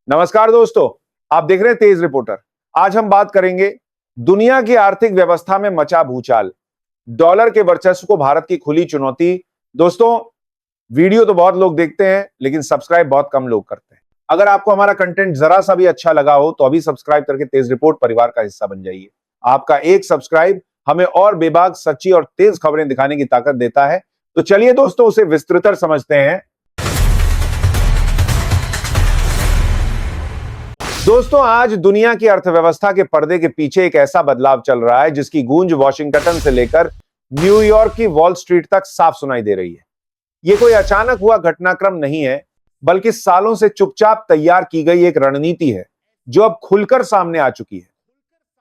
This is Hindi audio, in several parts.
नमस्कार दोस्तों, आप देख रहे हैं तेज रिपोर्टर। आज हम बात करेंगे दुनिया की आर्थिक व्यवस्था में मचा भूचाल, डॉलर के वर्चस्व को भारत की खुली चुनौती। दोस्तों, वीडियो तो बहुत लोग देखते हैं लेकिन सब्सक्राइब बहुत कम लोग करते हैं। अगर आपको हमारा कंटेंट जरा सा भी अच्छा लगा हो तो अभी सब्सक्राइब करके तेज रिपोर्ट परिवार का हिस्सा बन जाइए। आपका एक सब्सक्राइब हमें और बेबाक, सच्ची और तेज खबरें दिखाने की ताकत देता है। तो चलिए दोस्तों, उसे विस्तृतर समझते हैं। दोस्तों, आज दुनिया की अर्थव्यवस्था के पर्दे के पीछे एक ऐसा बदलाव चल रहा है जिसकी गूंज वॉशिंगटन से लेकर न्यूयॉर्क की वॉल स्ट्रीट तक साफ सुनाई दे रही है। यह कोई अचानक हुआ घटनाक्रम नहीं है, बल्कि सालों से चुपचाप तैयार की गई एक रणनीति है जो अब खुलकर सामने आ चुकी है।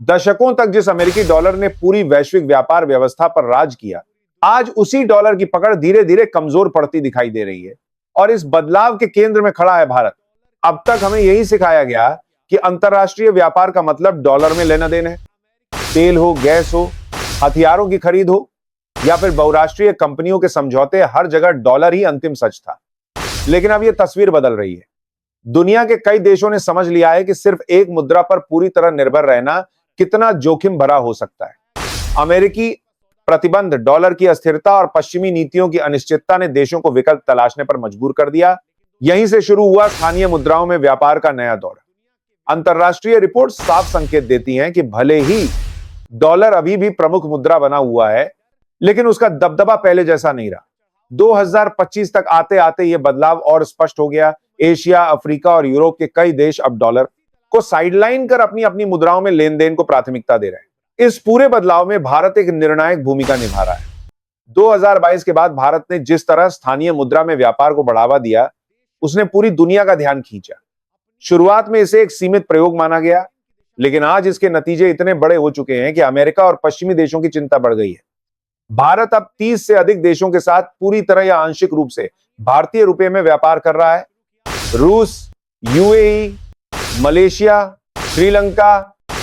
दशकों तक जिस अमेरिकी डॉलर ने पूरी वैश्विक व्यापार व्यवस्था पर राज किया, आज उसी डॉलर की पकड़ धीरे धीरे कमजोर पड़ती दिखाई दे रही है और इस बदलाव के केंद्र में खड़ा है भारत। अब तक हमें यही सिखाया गया कि अंतरराष्ट्रीय व्यापार का मतलब डॉलर में लेना देना है। तेल हो, गैस हो, हथियारों की खरीद हो या फिर बहुराष्ट्रीय कंपनियों के समझौते, हर जगह डॉलर ही अंतिम सच था। लेकिन अब यह तस्वीर बदल रही है। दुनिया के कई देशों ने समझ लिया है कि सिर्फ एक मुद्रा पर पूरी तरह निर्भर रहना कितना जोखिम भरा हो सकता है। अमेरिकी प्रतिबंध, डॉलर की अस्थिरता और पश्चिमी नीतियों की अनिश्चितता ने देशों को विकल्प तलाशने पर मजबूर कर दिया। यहीं से शुरू हुआ स्थानीय मुद्राओं में व्यापार का नया दौर। अंतरराष्ट्रीय रिपोर्ट साफ संकेत देती हैं कि भले ही डॉलर अभी भी प्रमुख मुद्रा बना हुआ है, लेकिन उसका दबदबा पहले जैसा नहीं रहा। 2025 तक आते आते यह बदलाव और स्पष्ट हो गया। एशिया, अफ्रीका और यूरोप के कई देश अब डॉलर को साइडलाइन कर अपनी अपनी मुद्राओं में लेन देन को प्राथमिकता दे रहे हैं। इस पूरे बदलाव में भारत एक निर्णायक भूमिका निभा रहा है। 2022 के बाद भारत ने जिस तरह स्थानीय मुद्रा में व्यापार को बढ़ावा दिया, उसने पूरी दुनिया का ध्यान खींचा। शुरुआत में इसे एक सीमित प्रयोग माना गया, लेकिन आज इसके नतीजे इतने बड़े हो चुके हैं कि अमेरिका और पश्चिमी देशों की चिंता बढ़ गई है। भारत अब 30 से अधिक देशों के साथ पूरी तरह या आंशिक रूप से भारतीय रुपये में व्यापार कर रहा है। रूस, UAE, Malaysia, Sri Lanka,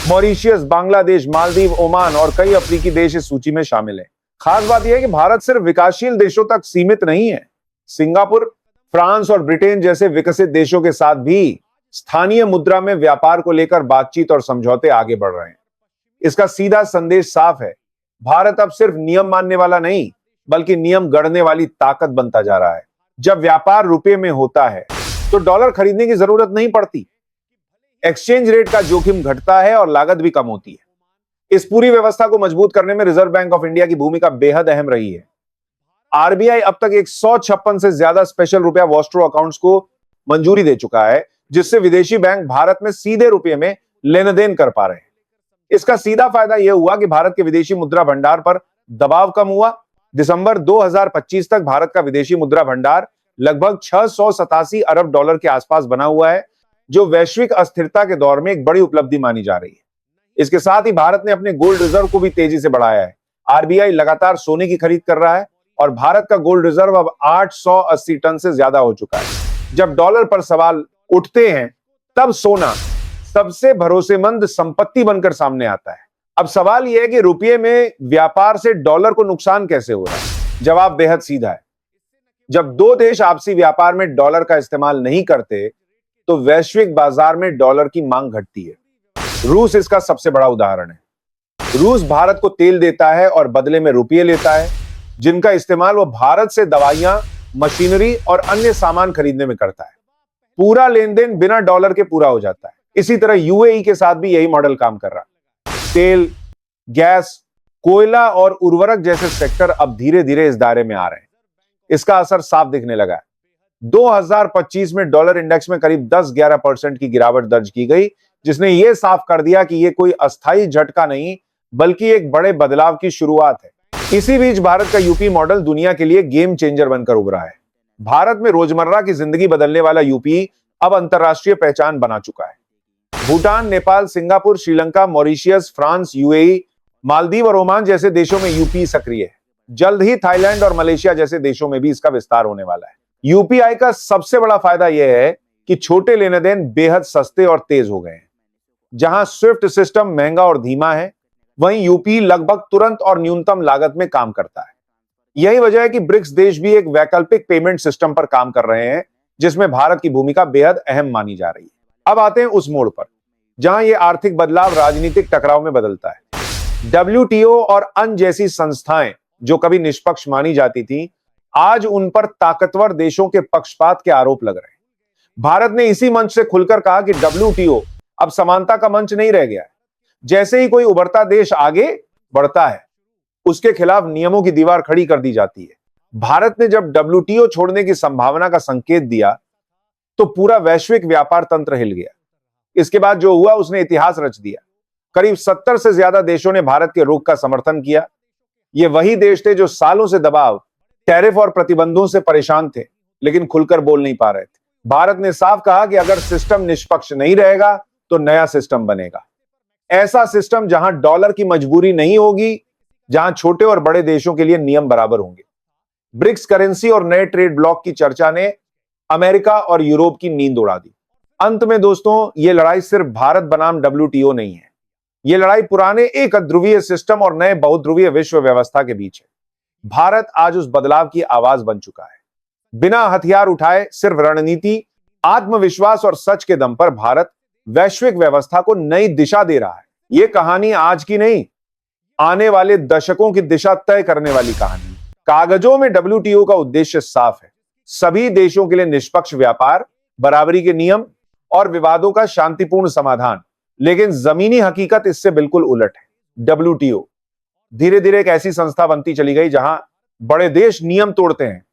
Mauritius, Bangladesh, Maldives, Oman और कई अफ्रीकी देश इस सूची में शामिल हैं। खास बात यह है कि भारत सिर्फ विकासशील देशों तक सीमित नहीं है। सिंगापुर, फ्रांस और ब्रिटेन जैसे विकसित देशों के साथ भी स्थानीय मुद्रा में व्यापार को लेकर बातचीत और समझौते आगे बढ़ रहे हैं। इसका सीधा संदेश साफ है, भारत अब सिर्फ नियम मानने वाला नहीं, बल्कि नियम गढ़ने वाली ताकत बनता जा रहा है। जब व्यापार रुपये में होता है तो डॉलर खरीदने की जरूरत नहीं पड़ती, एक्सचेंज रेट का जोखिम घटता है और लागत भी कम होती है। इस पूरी व्यवस्था को मजबूत करने में रिजर्व बैंक ऑफ इंडिया की भूमिका बेहद अहम रही है। आरबीआई अब तक 156 से ज्यादा स्पेशल रुपया वॉस्ट्रो अकाउंट्स को मंजूरी दे चुका है, जिससे विदेशी बैंक भारत में सीधे रुपये में लेन देन कर पा रहे हैं। इसका सीधा फायदा यह हुआ कि भारत के विदेशी मुद्रा भंडार पर दबाव कम हुआ। दिसंबर 2025 तक भारत का विदेशी मुद्रा भंडार लगभग 687 अरब डॉलर के आसपास बना हुआ है, जो वैश्विक अस्थिरता के दौर में एक बड़ी उपलब्धि मानी जा रही है। इसके साथ ही भारत ने अपने गोल्ड रिजर्व को भी तेजी से बढ़ाया है। आरबीआई लगातार सोने की खरीद कर रहा है और भारत का गोल्ड रिजर्व अब 880 टन से ज्यादा हो चुका है। जब डॉलर पर सवाल उठते हैं, तब सोना सबसे भरोसेमंद संपत्ति बनकर सामने आता है। अब सवाल यह है कि रुपये में व्यापार से डॉलर को नुकसान कैसे हो रहा है? जवाब बेहद सीधा है। जब दो देश आपसी व्यापार में डॉलर का इस्तेमाल नहीं करते, तो वैश्विक बाजार में डॉलर की मांग घटती है। रूस इसका सबसे बड़ा उदाहरण है। रूस भारत को तेल देता है और बदले में रुपये लेता है, जिनका इस्तेमाल वो भारत से दवाइयां, मशीनरी और अन्य सामान खरीदने में करता है। पूरा लेन देन बिना डॉलर के पूरा हो जाता है। इसी तरह यूएई के साथ भी यही मॉडल काम कर रहा है। तेल, गैस, कोयला और उर्वरक जैसे सेक्टर अब धीरे धीरे इस दायरे में आ रहे हैं। इसका असर साफ दिखने लगा है। 2025 में डॉलर इंडेक्स में करीब 10-11% की गिरावट दर्ज की गई, जिसने यह साफ कर दिया कि यह कोई अस्थायी झटका नहीं, बल्कि एक बड़े बदलाव की शुरुआत है। इसी बीच भारत का यूपी मॉडल दुनिया के लिए गेम चेंजर बनकर उभरा है। भारत में रोजमर्रा की जिंदगी बदलने वाला यूपी अब अंतरराष्ट्रीय पहचान बना चुका है। Bhutan, Nepal, Singapore, Sri Lanka, Mauritius, France, UAE, Maldives और ओमान जैसे देशों में यूपी सक्रिय है। जल्द ही थाईलैंड और मलेशिया जैसे देशों में भी इसका विस्तार होने वाला है। यूपीआई का सबसे बड़ा फायदा यह है कि छोटे लेने देन बेहद सस्ते और तेज हो गए हैं। जहां स्विफ्ट सिस्टम महंगा और धीमा है, वहीं यूपी लगभग तुरंत और न्यूनतम लागत में काम करता है। यही वजह है कि ब्रिक्स देश भी एक वैकल्पिक पेमेंट सिस्टम पर काम कर रहे हैं, जिसमें भारत की भूमिका बेहद अहम मानी जा रही है। अब आते हैं उस मोड़ पर जहां यह आर्थिक बदलाव राजनीतिक टकराव में बदलता है। डब्ल्यूटीओ और अन्य जैसी संस्थाएं जो कभी निष्पक्ष मानी जाती थी, आज उन पर ताकतवर देशों के पक्षपात के आरोप लग रहे हैं। भारत ने इसी मंच से खुलकर कहा कि डब्ल्यूटीओ अब समानता का मंच नहीं रह गया है। जैसे ही कोई उभरता देश आगे बढ़ता है, उसके खिलाफ नियमों की दीवार खड़ी कर दी जाती है। भारत ने जब डब्ल्यूटीओ छोड़ने की संभावना का संकेत दिया, तो पूरा वैश्विक व्यापार तंत्र हिल गया। इसके बाद जो हुआ उसने इतिहास रच दिया। करीब 70 से ज्यादा देशों ने भारत के रुख का समर्थन किया। ये वही देश थे जो सालों से दबाव, टैरिफ और प्रतिबंधों से परेशान थे, लेकिन खुलकर बोल नहीं पा रहे थे। भारत ने साफ कहा कि अगर सिस्टम निष्पक्ष नहीं रहेगा तो नया सिस्टम बनेगा। ऐसा सिस्टम जहां डॉलर की मजबूरी नहीं होगी, जहां छोटे और बड़े देशों के लिए नियम बराबर होंगे। ब्रिक्स करेंसी और नए ट्रेड ब्लॉक की चर्चा ने अमेरिका और यूरोप की नींद उड़ा दी। अंत में दोस्तों, यह लड़ाई सिर्फ भारत बनाम डब्ल्यूटीओ नहीं है। यह लड़ाई पुराने एक ध्रुवीय सिस्टम और नए बहुध्रुवीय विश्व व्यवस्था के बीच है। भारत आज उस बदलाव की आवाज बन चुका है। बिना हथियार उठाए, सिर्फ रणनीति, आत्मविश्वास और सच के दम पर भारत वैश्विक व्यवस्था को नई दिशा दे रहा है। यह कहानी आज की नहीं, आने वाले दशकों की दिशा तय करने वाली कहानी। कागजों में डब्ल्यूटीओ का उद्देश्य साफ है, सभी देशों के लिए निष्पक्ष व्यापार, बराबरी के नियम और विवादों का शांतिपूर्ण समाधान। लेकिन जमीनी हकीकत इससे बिल्कुल उलट है। डब्ल्यूटीओ धीरे धीरे एक ऐसी संस्था बनती चली गई जहां बड़े देश नियम तोड़ते हैं,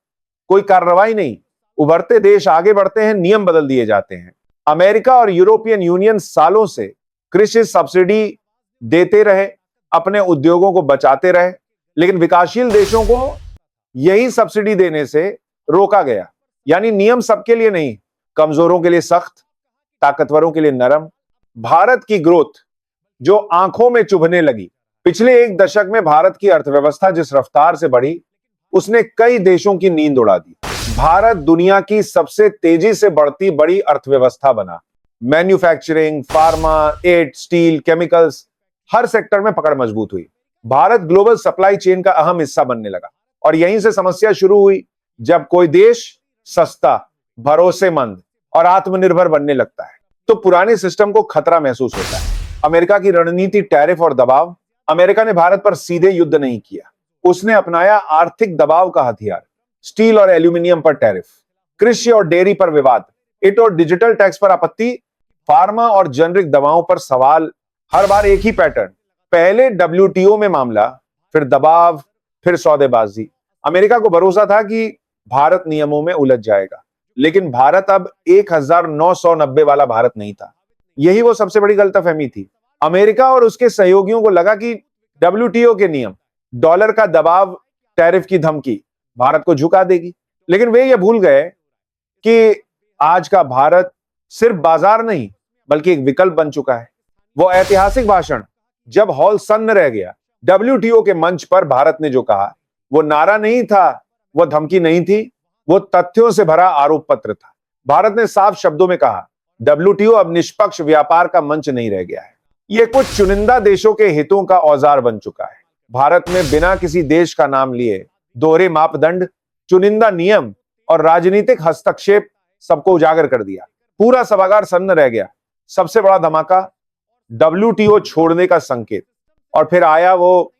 कोई कार्रवाई नहीं। उभरते देश आगे बढ़ते हैं, नियम बदल दिए जाते हैं। अमेरिका और यूरोपियन यूनियन सालों से कृषि सब्सिडी देते रहे, अपने उद्योगों को बचाते रहे, लेकिन विकासशील देशों को यही सब्सिडी देने से रोका गया। यानी नियम सबके लिए नहीं, कमजोरों के लिए सख्त, ताकतवरों के लिए नरम। भारत की ग्रोथ जो आंखों में चुभने लगी, पिछले एक दशक में भारत की अर्थव्यवस्था जिस रफ्तार से बढ़ी, उसने कई देशों की नींद उड़ा दी। भारत दुनिया की सबसे तेजी से बढ़ती बड़ी अर्थव्यवस्था बना। मैन्युफैक्चरिंग, फार्मा, एड, स्टील, केमिकल्स, हर सेक्टर में पकड़ मजबूत हुई। भारत ग्लोबल सप्लाई चेन का अहम हिस्सा बनने लगा। और यहीं से समस्या शुरू हुई, जब कोई देश सस्ता, भरोसेमंद और आत्मनिर्भर बनने लगता है, तो पुराने सिस्टम को खतरा महसूस होता है। अमेरिका की रणनीति, टैरिफ और दबाव। अमेरिका ने भारत पर सीधे युद्ध नहीं किया, उसने अपनाया आर्थिक दबाव का हथियार। स्टील और एल्यूमिनियम पर टैरिफ, कृषि और डेयरी पर विवाद, इट और डिजिटल टैक्स पर आपत्ति, फार्मा और जेनरिक दवाओं पर सवाल। हर बार एक ही पैटर्न, पहले डब्ल्यूटीओ में मामला, फिर दबाव, फिर सौदेबाजी। अमेरिका को भरोसा था कि भारत नियमों में उलझ जाएगा, लेकिन भारत अब 1990 वाला भारत नहीं था। यही वो सबसे बड़ी गलतफहमी थी। अमेरिका और उसके सहयोगियों को लगा कि डब्ल्यूटीओ के नियम, डॉलर का दबाव, टैरिफ की धमकी भारत को झुका देगी। लेकिन वे ये भूल गए कि आज का भारत सिर्फ बाजार नहीं, बल्कि एक विकल्प बन चुका है। वो ऐतिहासिक भाषण जब हॉल सन्न रह गया, डब्ल्यूटीओ के मंच पर भारत ने जो कहा, वो नारा नहीं था, वो धमकी नहीं थी, वो तथ्यों से भरा आरोप पत्र था। भारत ने साफ शब्दों में कहा, डब्ल्यूटीओ अब निष्पक्ष व्यापार का मंच नहीं रह गया है, ये कुछ चुनिंदा देशों के हितों का औजार बन चुका है। भारत ने बिना किसी देश का नाम लिए दोहरे मापदंड, चुनिंदा नियम और राजनीतिक हस्तक्षेप सबको उजागर कर दिया। पूरा सभागार सन्न रह गया। सबसे बड़ा धमाका, डब्ल्यूटीओ छोड़ने का संकेत। और फिर आया वो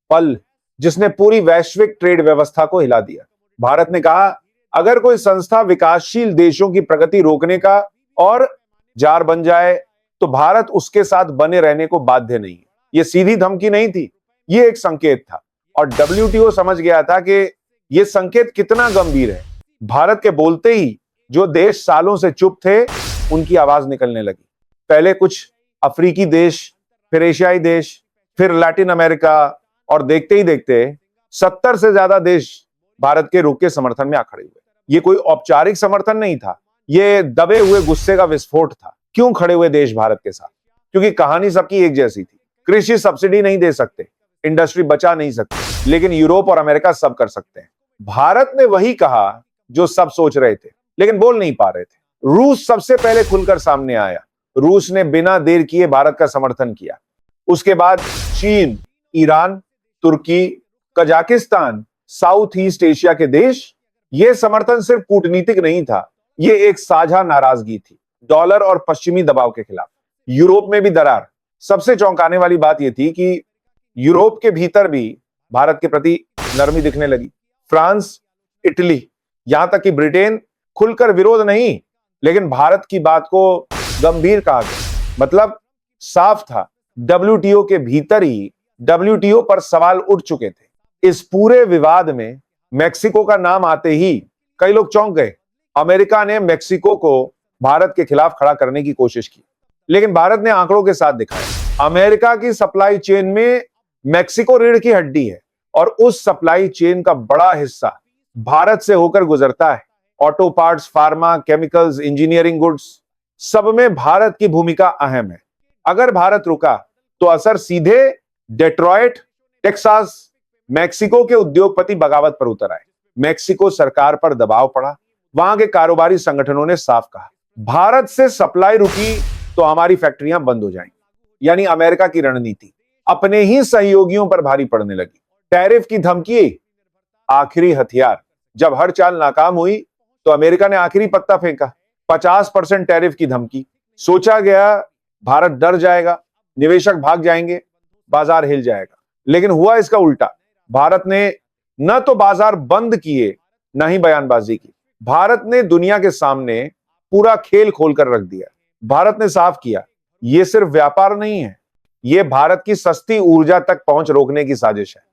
पल जिसने पूरी वैश्विक ट्रेड व्यवस्था को हिला दिया। भारत ने कहा, अगर कोई संस्था विकासशील देशों की प्रगति रोकने का और जार बन जाए, तो भारत उसके साथ बने रहने को बाध्य नहीं है। यह सीधी धमकी नहीं थी, यह एक संकेत था। और डब्ल्यूटीओ समझ गया था कि यह संकेत कितना गंभीर है। भारत के बोलते ही जो देश सालों से चुप थे, उनकी आवाज निकलने लगी। पहले कुछ अफ्रीकी देश, फिर एशियाई देश, फिर लैटिन अमेरिका, और देखते ही देखते 70 से ज्यादा देश भारत के रुख के समर्थन में आ खड़े हुए। ये कोई औपचारिक समर्थन नहीं था, ये दबे हुए गुस्से का विस्फोट था। क्यों खड़े हुए देश भारत के साथ? क्योंकि कहानी सबकी एक जैसी थी। कृषि सब्सिडी नहीं दे सकते, इंडस्ट्री बचा नहीं सकते, लेकिन यूरोप और अमेरिका सब कर सकते हैं। भारत ने वही कहा जो सब सोच रहे थे, लेकिन बोल नहीं पा रहे थे। रूस सबसे पहले खुलकर सामने आया। रूस ने बिना देर किए भारत का समर्थन किया। उसके बाद चीन, ईरान, तुर्की, कजाकिस्तान, साउथ ईस्ट एशिया के देश। यह समर्थन सिर्फ कूटनीतिक नहीं था, यह एक साझा नाराजगी थी। डॉलर और पश्चिमी दबाव के खिलाफ। यूरोप में भी दरार। सबसे चौंकाने वाली बात यह थी कि यूरोप के भीतर भी भारत के प्रति नरमी दिखने लगी। फ्रांस, इटली, यहां तक कि ब्रिटेन खुलकर विरोध नहीं, लेकिन भारत की बात को गंभीर कहा गया। मतलब साफ था, डब्ल्यूटीओ के भीतर ही डब्ल्यूटीओ पर सवाल उठ चुके थे। इस पूरे विवाद में मेक्सिको का नाम आते ही कई लोग चौंक गए। अमेरिका ने मेक्सिको को भारत के खिलाफ खड़ा करने की कोशिश की, लेकिन भारत ने आंकड़ों के साथ दिखाया अमेरिका की सप्लाई चेन में मेक्सिको रीढ़ की हड्डी है और उस सप्लाई चेन का बड़ा हिस्सा भारत से होकर गुजरता है। Auto parts, pharma, chemicals, engineering goods, सब में भारत की भूमिका अहम है। अगर भारत रुका तो असर सीधे डेट्रॉयट, टेक्सास, मेक्सिको के उद्योगपति बगावत पर उतर आए। मेक्सिको सरकार पर दबाव पड़ा। वहां के कारोबारी संगठनों ने साफ कहा, भारत से सप्लाई रुकी तो हमारी फैक्ट्रियां बंद हो जाएंगी। यानी अमेरिका की रणनीति अपने ही सहयोगियों पर भारी पड़ने लगी। टैरिफ की धमकी आखिरी हथियार। जब हर चाल नाकाम हुई तो अमेरिका ने आखिरी पत्ता फेंका, 50% टैरिफ की धमकी। सोचा गया भारत डर जाएगा, निवेशक भाग जाएंगे, बाजार हिल जाएगा, लेकिन हुआ इसका उल्टा। भारत ने न तो बाजार बंद किए, न ही बयानबाजी की। भारत ने दुनिया के सामने पूरा खेल खोलकर रख दिया। भारत ने साफ किया, यह सिर्फ व्यापार नहीं है, यह भारत की सस्ती ऊर्जा तक पहुंच रोकने की साजिश है।